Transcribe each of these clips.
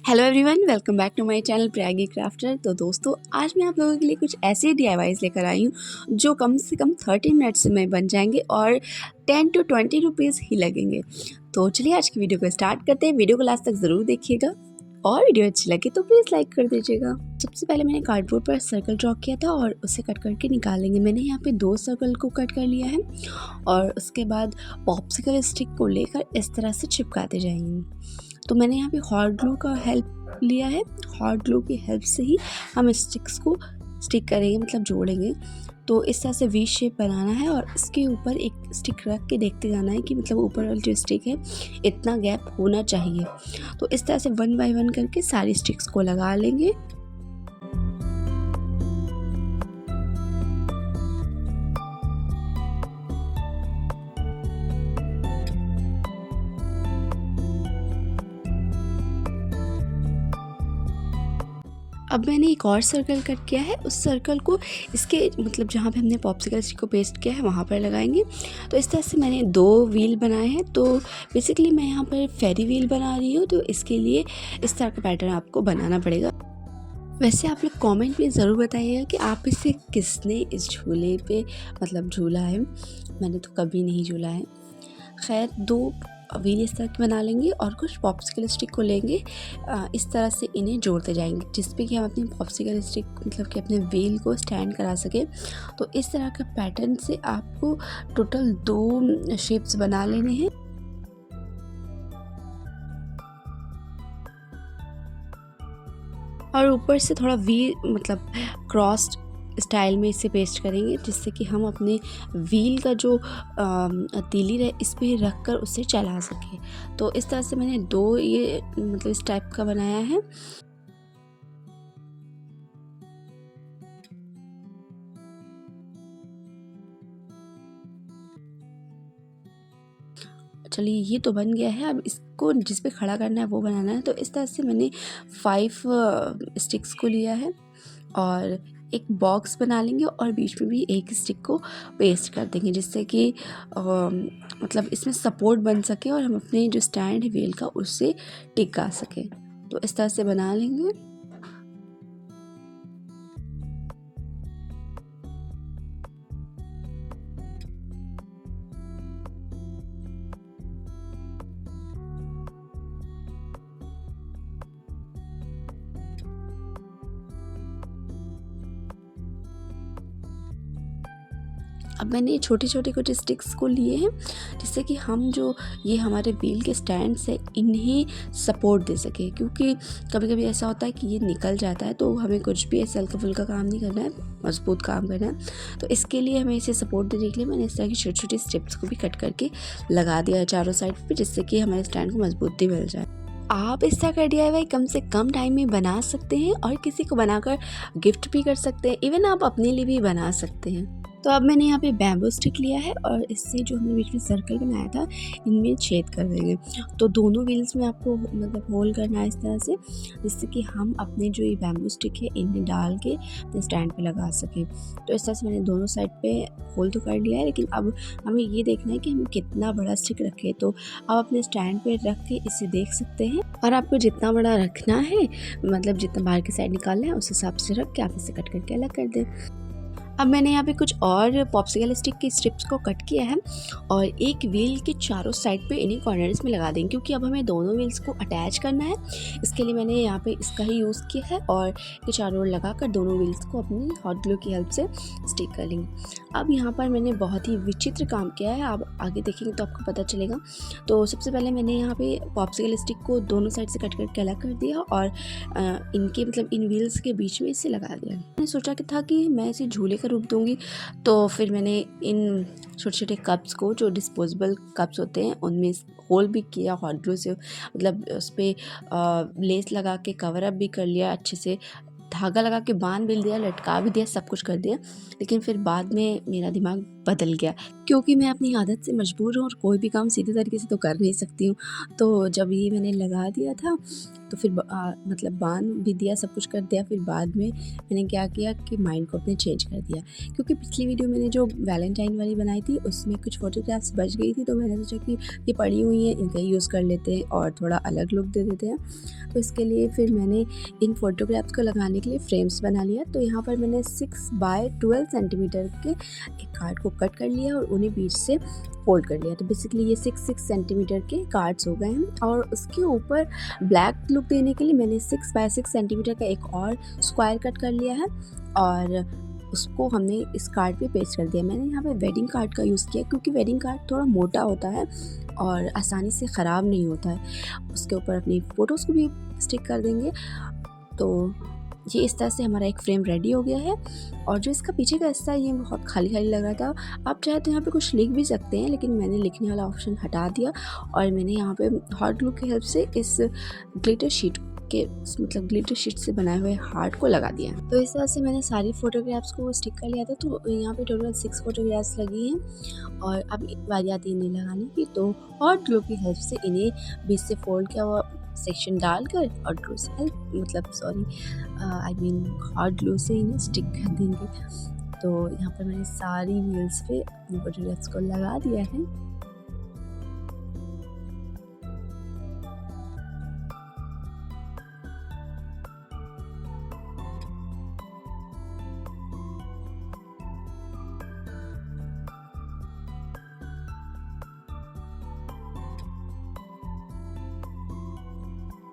Hello everyone, welcome back to my channel Prayagi crafter. तो दोस्तों, आज मैं आप लोगों के लिए कुछ ऐसे DIYs लेकर आई हूँ जो कम से कम 30 मिनट्स में बन जाएंगे और 10 to 20 रुपीज़ ही लगेंगे। तो चलिए आज की वीडियो को स्टार्ट करते हैं। वीडियो को लास्ट तक ज़रूर देखिएगा और वीडियो अच्छी लगे तो प्लीज़ लाइक कर दीजिएगा। सबसे पहले मैंने कार्डबोर्ड पर सर्कल ड्रॉ किया था और उसे कट करके निकालेंगे। मैंने यहाँ पे 2 सर्कल को कट कर लिया है और उसके बाद पॉप्सिकल स्टिक को लेकर इस तरह से चिपकाते जाएंगे। तो मैंने यहाँ पे हॉट ग्लू का हेल्प लिया है। हॉट ग्लू की हेल्प से ही हम स्टिक्स को स्टिक करेंगे, मतलब जोड़ेंगे। तो इस तरह से वी शेप बनाना है और इसके ऊपर एक स्टिक रख के देखते जाना है कि मतलब ऊपर वाली जो स्टिक है इतना गैप होना चाहिए। तो इस तरह से 1 बाय 1 करके सारी स्टिक्स को लगा लेंगे। अब मैंने एक और सर्कल कट किया है। उस सर्कल को इसके मतलब जहाँ पे हमने पॉप्सिकल स्टिक को पेस्ट किया है वहाँ पर लगाएंगे। तो इस तरह से मैंने 2 व्हील बनाए हैं। तो बेसिकली मैं यहाँ पर फेरी व्हील बना रही हूँ, तो इसके लिए इस तरह का पैटर्न आपको बनाना पड़ेगा। वैसे आप लोग कमेंट में ज़रूर बताइएगा कि आप इसे किसने इस झूले पे मतलब झूला है। मैंने तो कभी नहीं झूला है। खैर 2 व्हील इस तरह की बना लेंगे और कुछ पॉप्सिकल स्टिक को लेंगे। इस तरह से इन्हें जोड़ते जाएंगे जिसपे कि हम अपनी पॉप्सिकल स्टिक मतलब कि अपने व्हील को स्टैंड करा सकें। तो इस तरह का पैटर्न से आपको टोटल 2 शेप्स बना लेने हैं। और ऊपर से थोड़ा वी मतलब क्रॉस स्टाइल में इसे पेस्ट करेंगे जिससे कि हम अपने व्हील का जो तीली है इस पे रख कर उसे चला सकें। तो इस तरह से मैंने 2 ये मतलब इस टाइप का बनाया है। चलिए ये तो बन गया है। अब इसको जिस पे खड़ा करना है वो बनाना है। तो इस तरह से मैंने 5 स्टिक्स को लिया है और एक बॉक्स बना लेंगे और बीच में भी एक स्टिक को पेस्ट कर देंगे जिससे कि मतलब इसमें सपोर्ट बन सके और हम अपने जो स्टैंड है व्हील का उससे टिका सकें। तो इस तरह से बना लेंगे। अब मैंने छोटे छोटे कुछ स्टिक्स को लिए हैं जिससे कि हम जो ये हमारे व्हील के स्टैंड से इन्हें सपोर्ट दे सके, क्योंकि कभी कभी ऐसा होता है कि ये निकल जाता है तो हमें कुछ भी ऐसा हल्का फुल्का काम नहीं करना है, मजबूत काम करना है। तो इसके लिए हमें इसे सपोर्ट देने के लिए मैंने इस तरह की छोटी छोटी स्ट्रिप्स को भी कट करके लगा दिया है चारों साइड पर, जिससे कि हमारे स्टैंड को मजबूती मिल जाए। आप इस तरह का DIY कम से कम टाइम में बना सकते हैं और किसी को बनाकर गिफ्ट भी कर सकते हैं। इवन आप अपने लिए भी बना सकते हैं। तो अब मैंने यहाँ पे बैम्बू स्टिक लिया है और इससे जो हमने बीच में सर्कल बनाया था इनमें छेद कर देंगे। तो दोनों व्हील्स में आपको मतलब होल करना है इस तरह से, जिससे कि हम अपने जो ये बैम्बू स्टिक है इन्हें डाल के अपने स्टैंड पे लगा सकें। तो इस तरह से मैंने दोनों साइड पे होल तो कर लिया है, लेकिन अब हमें ये देखना है कि हम कितना बड़ा स्टिक रखें। तो आप अपने स्टैंड पे रख के इसे देख सकते हैं और आपको जितना बड़ा रखना है मतलब जितना बाहर की साइड निकालना है उस हिसाब से रख के आप इसे कट करके अलग कर दें। अब मैंने यहाँ पे कुछ और पॉप्सिकल स्टिक की स्ट्रिप्स को कट किया है और एक व्हील के चारों साइड पे इन्हीं कॉर्नर्स में लगा देंगे, क्योंकि अब हमें दोनों व्हील्स को अटैच करना है। इसके लिए मैंने यहाँ पे इसका ही यूज़ किया है और ये चारों ओर लगाकर दोनों व्हील्स को अपनी हॉट ग्लू की हेल्प से स्टिक कर लेंगे। अब यहाँ पर मैंने बहुत ही विचित्र काम किया है, आप आगे देखेंगे तो आपको पता चलेगा। तो सबसे पहले मैंने यहाँ पे पॉप्सिकल स्टिक को दोनों साइड से कट करके अलग कर दिया और इनके मतलब इन व्हील्स के बीच में इसे लगा दिया। मैंने सोचा कि था कि मैं इसे झूले का रूप दूंगी, तो फिर मैंने इन छोटे छोटे कप्स को, जो डिस्पोजेबल कप्स होते हैं, उनमें होल भी किया हॉट ग्लू से, मतलब उस पर लेस लगा के कवर अप भी कर लिया, अच्छे से धागा लगा के बांध भी दिया, लटका भी दिया, सब कुछ कर दिया। लेकिन फिर बाद में मेरा दिमाग बदल गया, क्योंकि मैं अपनी आदत से मजबूर हूँ और कोई भी काम सीधे तरीके से तो कर नहीं सकती हूँ। तो जब ये मैंने लगा दिया था तो फिर मतलब बांध भी दिया, सब कुछ कर दिया। फिर बाद में मैंने क्या किया कि माइंड को अपने चेंज कर दिया, क्योंकि पिछली वीडियो मैंने जो वैलेंटाइन वाली बनाई थी उसमें कुछ फ़ोटोग्राफ्स बच गई थी, तो मैंने सोचा कि ये पड़ी हुई हैं, इनका यूज़ कर लेते हैं और थोड़ा अलग लुक दे देते हैं। तो इसके लिए फिर मैंने इन फ़ोटोग्राफ्स को लगाने के लिए फ्रेम्स बना लिया। तो यहाँ पर मैंने 6 बाय 12 सेंटीमीटर के एक कार्ड को कट कर लिया और उन्हें बीच से फोल्ड कर लिया। तो बेसिकली ये 6 सेंटीमीटर के कार्ड्स हो गए हैं। और उसके ऊपर ब्लैक लुक देने के लिए मैंने 6 बाय 6 सेंटीमीटर का एक और स्क्वायर कट कर लिया है और उसको हमने इस कार्ड पे पेस्ट कर दिया। मैंने यहाँ पे वेडिंग कार्ड का यूज़ किया, क्योंकि वेडिंग कार्ड थोड़ा मोटा होता है और आसानी से ख़राब नहीं होता है। उसके ऊपर अपनी फ़ोटोज़ को भी स्टिक कर देंगे। तो ये इस तरह से हमारा एक फ्रेम रेडी हो गया है। और जो इसका पीछे का हिस्सा है ये बहुत खाली खाली लग रहा था। आप चाहे तो यहाँ पे कुछ लिख भी सकते हैं, लेकिन मैंने लिखने वाला ऑप्शन हटा दिया और मैंने यहाँ पे हॉट ग्लू की हेल्प से इस ग्लिटर शीट के मतलब ग्लिटर शीट से बनाए हुए हार्ट को लगा दिया। तो इस तरह से मैंने सारी फ़ोटोग्राफ्स को स्टिक कर लिया था। तो यहाँ पे टोटल 6 फ़ोटोग्राफ्स लगी हैं और अब बारी आती है इन्हें लगाने की। तो हॉट ग्लू की हेल्प से इन्हें बीच से फोल्ड किया हुआ सेक्शन डालकर और ग्लू से आई मीन हॉट ग्लू से इन्हें स्टिक कर देंगे। तो यहाँ पर मैंने सारी व्हील्स पे अपने फोटोग्राफ्स को लगा दिया है।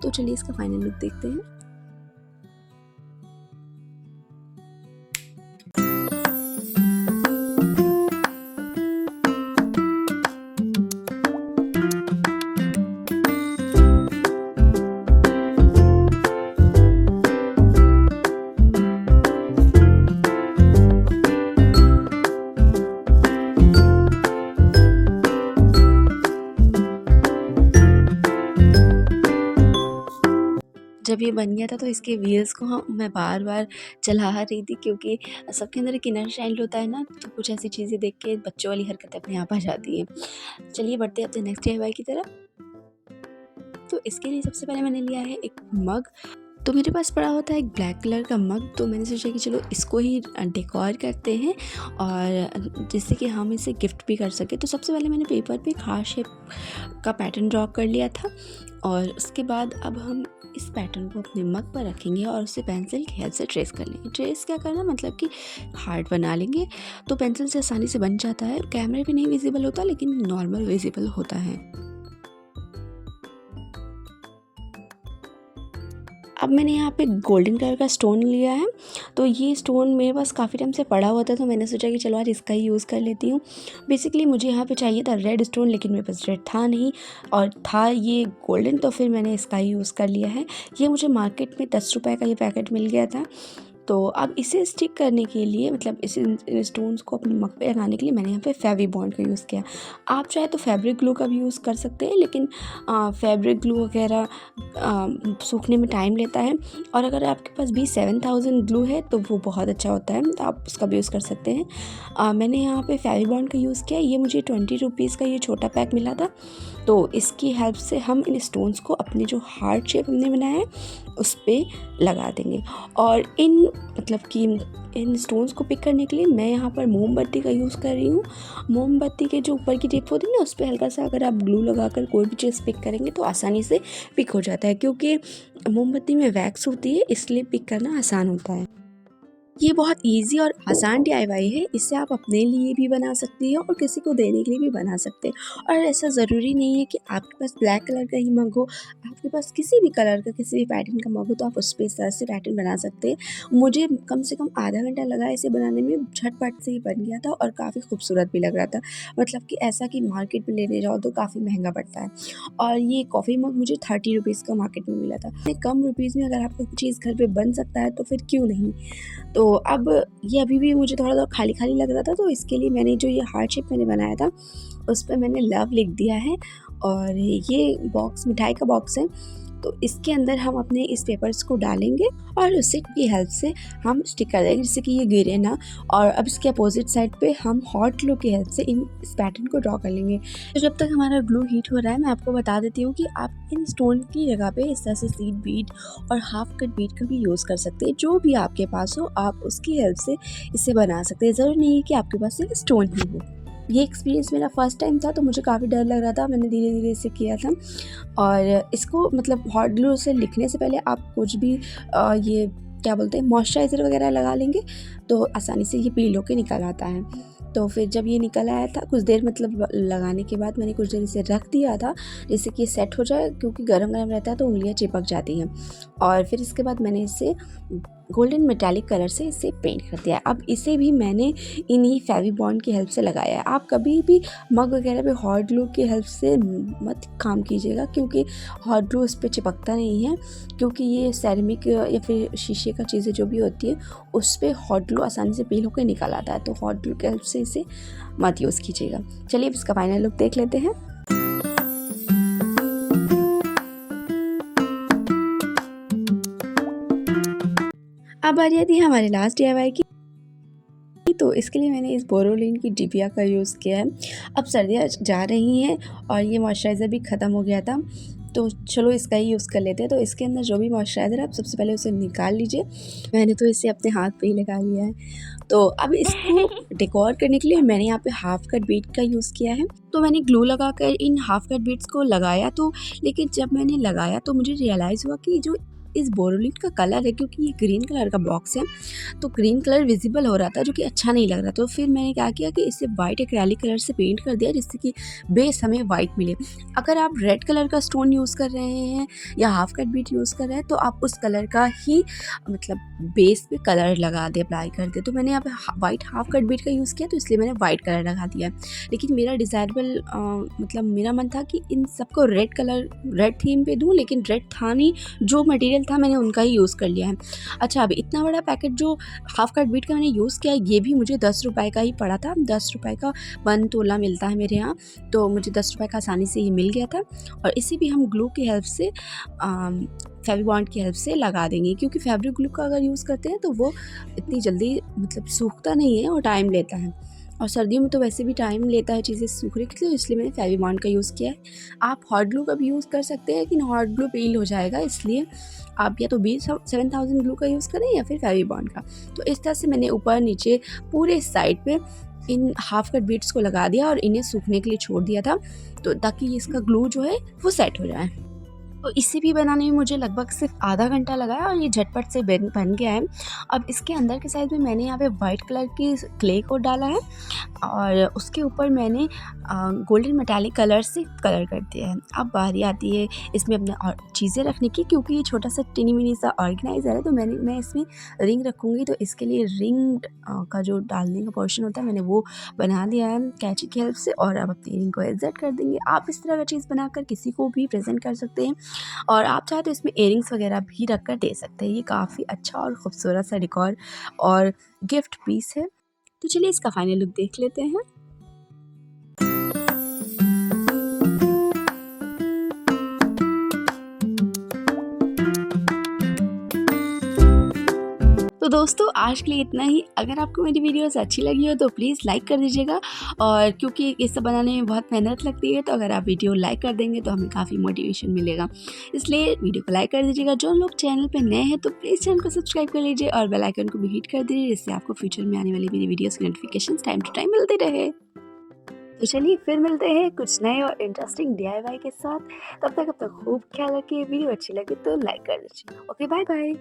तो चलिए इसका फाइनल लुक देखते हैं। जब ये बन गया था तो इसके व्हील्स को मैं बार-बार चला रही थी, क्योंकि सबके अंदर एक इनर चाइल्ड होता है ना, तो कुछ ऐसी चीज़ें देख के बच्चों वाली हरकतें अपने आप आ जाती हैं। चलिए बढ़ते हैं अपने नेक्स्ट DIY की तरफ। तो इसके लिए सबसे पहले मैंने लिया है एक मग। तो मेरे पास पड़ा होता है एक ब्लैक कलर का मग, तो मैंने सोचा कि चलो इसको ही डेकोर करते हैं और जिससे कि हम इसे गिफ्ट भी कर सकें। तो सबसे पहले मैंने पेपर पे हार्ट शेप का पैटर्न ड्रॉ कर लिया था और उसके बाद अब हम इस पैटर्न को अपने मग पर रखेंगे और उसे पेंसिल की हेल्प से ट्रेस कर लेंगे। ट्रेस क्या करना, मतलब कि हार्ट बना लेंगे। तो पेंसिल से आसानी से बन जाता है, कैमरे पे नहीं विजिबल होता लेकिन नॉर्मल विजिबल होता है। अब मैंने यहाँ पे गोल्डन कलर का स्टोन लिया है। तो ये स्टोन मेरे पास काफ़ी टाइम से पड़ा हुआ था, तो मैंने सोचा कि चलो आज इसका ही यूज़ कर लेती हूँ। बेसिकली मुझे यहाँ पे चाहिए था रेड स्टोन, लेकिन मेरे पास रेड था नहीं और था ये गोल्डन, तो फिर मैंने इसका ही यूज़ कर लिया है। ये मुझे मार्केट में 10 रुपये का ये पैकेट मिल गया था। तो अब इसे स्टिक करने के लिए, मतलब इस स्टोन्स को अपने मग पे लगाने के लिए मैंने यहाँ पे फेवी बॉन्ड का यूज़ किया। आप चाहे तो फैब्रिक ग्लू का भी यूज़ कर सकते हैं, लेकिन फैब्रिक ग्लू वगैरह सूखने में टाइम लेता है। और अगर आपके पास भी 7000 ग्लू है तो वो बहुत अच्छा होता है, तो आप उसका भी यूज़ कर सकते हैं। मैंने यहाँ पे फेवी बॉन्ड का यूज़ किया। ये मुझे 20 रुपीज़ का ये छोटा पैक मिला था। तो इसकी हेल्प से हम इन स्टोन्स को अपने जो हार्ट शेप हमने बनाया है उस पर लगा देंगे। और मतलब कि इन स्टोन्स को पिक करने के लिए मैं यहाँ पर मोमबत्ती का यूज़ कर रही हूँ। मोमबत्ती के जो ऊपर की टिप होती है ना, उस पर हल्का सा अगर आप ग्लू लगाकर कोई भी चीज़ पिक करेंगे तो आसानी से पिक हो जाता है, क्योंकि मोमबत्ती में वैक्स होती है, इसलिए पिक करना आसान होता है। ये बहुत ईज़ी और आसान DIY है। इसे आप अपने लिए भी बना सकती हैं और किसी को देने के लिए भी बना सकते हैं। और ऐसा ज़रूरी नहीं है कि आपके पास ब्लैक कलर का ही मग हो, आपके पास किसी भी कलर का, किसी भी पैटर्न का मग हो, तो आप उस पे इस तरह से पैटर्न बना सकते हैं। मुझे कम से कम आधा घंटा लगा इसे बनाने में, झटपट से ही बन गया था और काफ़ी खूबसूरत भी लग रहा था। मतलब कि ऐसा कि मार्केट में लेने जाओ तो काफ़ी महंगा पड़ता है। और ये कॉफ़ी मग मुझे 30 रुपीज़ का मार्केट में मिला था। इतने कम रुपीज़ में अगर आपका चीज़ घर पर बन सकता है तो फिर क्यों नहीं। तो अब ये अभी भी मुझे थोड़ा खाली खाली लग रहा था, तो इसके लिए मैंने जो ये हार्ट शेप मैंने बनाया था उस पर मैंने लव लिख दिया है। और ये बॉक्स मिठाई का बॉक्स है, तो इसके अंदर हम अपने इस पेपर्स को डालेंगे और उस स्टिक की हेल्प से हम स्टिक कर देंगे जिससे कि ये गिरे ना। और अब इसके अपोजिट साइड पे हम हॉट ग्लू की हेल्प से इस पैटर्न को ड्रॉ कर लेंगे। तो जब तक हमारा ग्लू हीट हो रहा है मैं आपको बता देती हूँ कि आप इन स्टोन की जगह पे इस तरह से सीड बीड और हाफ कट बीड का भी यूज़ कर सकते हैं। जो भी आपके पास हो आप उसकी हेल्प से इसे बना सकते हैं। ज़रूरी नहीं है कि आपके पास सिर्फ स्टोन ही हो। ये एक्सपीरियंस मेरा फर्स्ट टाइम था तो मुझे काफ़ी डर लग रहा था। मैंने धीरे धीरे इसे किया था और इसको मतलब हॉट ग्लू से लिखने से पहले आप कुछ भी ये क्या बोलते हैं मॉइस्चराइज़र वगैरह लगा लेंगे तो आसानी से ये पील होके निकल आता है। तो फिर जब ये निकल आया था कुछ देर मतलब लगाने के बाद मैंने कुछ देर इसे रख दिया था जिससे कि ये सेट हो जाए, क्योंकि गरम गरम रहता है तो उंगलियां चिपक जाती हैं। और फिर इसके बाद मैंने इसे गोल्डन मेटालिक कलर से इसे पेंट कर दिया। अब इसे भी मैंने इन्हीं फेविबॉन्ड की हेल्प से लगाया है। आप कभी भी मग वगैरह पे हॉट ग्लू की हेल्प से मत काम कीजिएगा, क्योंकि हॉट ग्लू इस पर चिपकता नहीं है, क्योंकि ये सेरेमिक या फिर शीशे का चीज़ें जो भी होती है उस पर हॉट ग्लू आसानी से पील होकर निकल आता है। तो हॉट ग्लू की हेल्प से इसे मत यूज़ कीजिएगा। चलिए अब इसका फाइनल लुक देख लेते हैं। अब आ रही थी हमारे लास्ट DIY की। तो इसके लिए मैंने इस बोरोलिन की डिबिया का यूज़ किया है। अब सर्दियाँ जा रही हैं और ये मॉइस्चराइज़र भी ख़त्म हो गया था, तो चलो इसका ही यूज़ कर लेते हैं। तो इसके अंदर जो भी मॉइस्चराइज़र है आप सबसे पहले उसे निकाल लीजिए। मैंने तो इसे अपने हाथ पे ही लगा लिया है। तो अब इसको डेकोर करने के लिए मैंने यहाँ पे हाफ कट बीड का यूज़ किया है। तो मैंने ग्लू लगाकर इन हाफ कट बीड्स को लगाया, तो लेकिन जब मैंने लगाया तो मुझे रियलाइज़ हुआ कि जो इस बोरोलिन का कलर है, क्योंकि ये ग्रीन कलर का बॉक्स है तो ग्रीन कलर विजिबल हो रहा था जो कि अच्छा नहीं लग रहा। तो फिर मैंने क्या किया कि इसे वाइट एक्रेलिक कलर से पेंट कर दिया जिससे कि बेस हमें वाइट मिले। अगर आप रेड कलर का स्टोन यूज़ कर रहे हैं या हाफ कट बीट यूज़ कर रहे हैं तो आप उस कलर का ही मतलब बेस पे कलर लगा दे, अप्लाई कर दे। तो मैंने यहाँ पे वाइट हाफ कट बीट का यूज़ किया तो इसलिए मैंने वाइट कलर लगा दिया। लेकिन मेरा डिज़ायरेबल मतलब मेरा मन था कि इन सबको रेड कलर रेड थीम पे दूँ, लेकिन रेड था नहीं, जो मटेरियल था मैंने उनका ही यूज़ कर लिया है। अच्छा, अब इतना बड़ा पैकेट जो हाफ कट बीट का मैंने यूज़ किया ये भी मुझे 10 रुपए का ही पड़ा था। 10 रुपए का 1 तोला मिलता है मेरे यहाँ, तो मुझे 10 रुपए का आसानी से ये मिल गया था। और इसे भी हम ग्लू की हेल्प से फेविबॉन्ड की हेल्प से लगा देंगे, क्योंकि फैब्रिक ग्लू का अगर यूज़ करते हैं तो वो इतनी जल्दी मतलब सूखता नहीं है और टाइम लेता है, और सर्दियों में तो वैसे भी टाइम लेता है चीज़ें सूखने के लिए, इसलिए मैंने फेविबॉन्ड का यूज़ किया है। आप हॉट ग्लू का भी यूज़ कर सकते हैं, लेकिन हॉट ग्लू पील हो जाएगा, इसलिए आप या तो 7000 ग्लू का यूज़ करें या फिर फेविबॉन्ड का। तो इस तरह से मैंने ऊपर नीचे पूरे साइड पे इन हाफ कट बीट्स को लगा दिया और इन्हें सूखने के लिए छोड़ दिया था, तो ताकि इसका ग्लू जो है वो सेट हो जाए। तो इसे भी बनाने में मुझे लगभग सिर्फ आधा घंटा लगा है और ये झटपट से बन गया है। अब इसके अंदर के साइड में मैंने यहाँ पे वाइट कलर की क्ले को डाला है और उसके ऊपर मैंने गोल्डन मेटालिक कलर से कलर कर दिया है। अब बारी आती है इसमें अपने और चीज़ें रखने की, क्योंकि ये छोटा सा टिनी मिनी सा ऑर्गेनाइज़र है तो मैं इसमें रिंग रखूँगी। तो इसके लिए रिंग का जो डालने का पोर्शन होता है मैंने वो बना दिया है कैंची की हेल्प से, और अब अपनी रिंग को एडजस्ट कर देंगे। आप इस तरह का चीज़ बनाकर किसी को भी प्रेजेंट कर सकते हैं, और आप चाहे तो इसमें इयरिंग्स वगैरह भी रख कर दे सकते हैं। ये काफ़ी अच्छा और ख़ूबसूरत सा डेकोर और गिफ्ट पीस है। तो चलिए इसका फाइनल लुक देख लेते हैं। तो दोस्तों आज के लिए इतना ही। अगर आपको मेरी वीडियोस अच्छी लगी हो तो प्लीज़ लाइक कर दीजिएगा, और क्योंकि ये सब बनाने में बहुत मेहनत लगती है तो अगर आप वीडियो लाइक कर देंगे तो हमें काफ़ी मोटिवेशन मिलेगा, इसलिए वीडियो को लाइक कर दीजिएगा। जो लोग चैनल पे नए हैं तो प्लीज़ चैनल को सब्सक्राइब कर लीजिए और बेल आइकन को भी हिट कर दीजिए, जिससे आपको फ्यूचर में आने वाली मेरी वीडियोज़ की नोटिफिकेशन टाइम टू टाइम मिलते रहे। तो चलिए फिर मिलते हैं कुछ नए और इंटरेस्टिंग DIY के साथ। तब तक खूब ख्याल रखिए। वीडियो अच्छी लगी तो लाइक कर दीजिए। Okay, bye bye.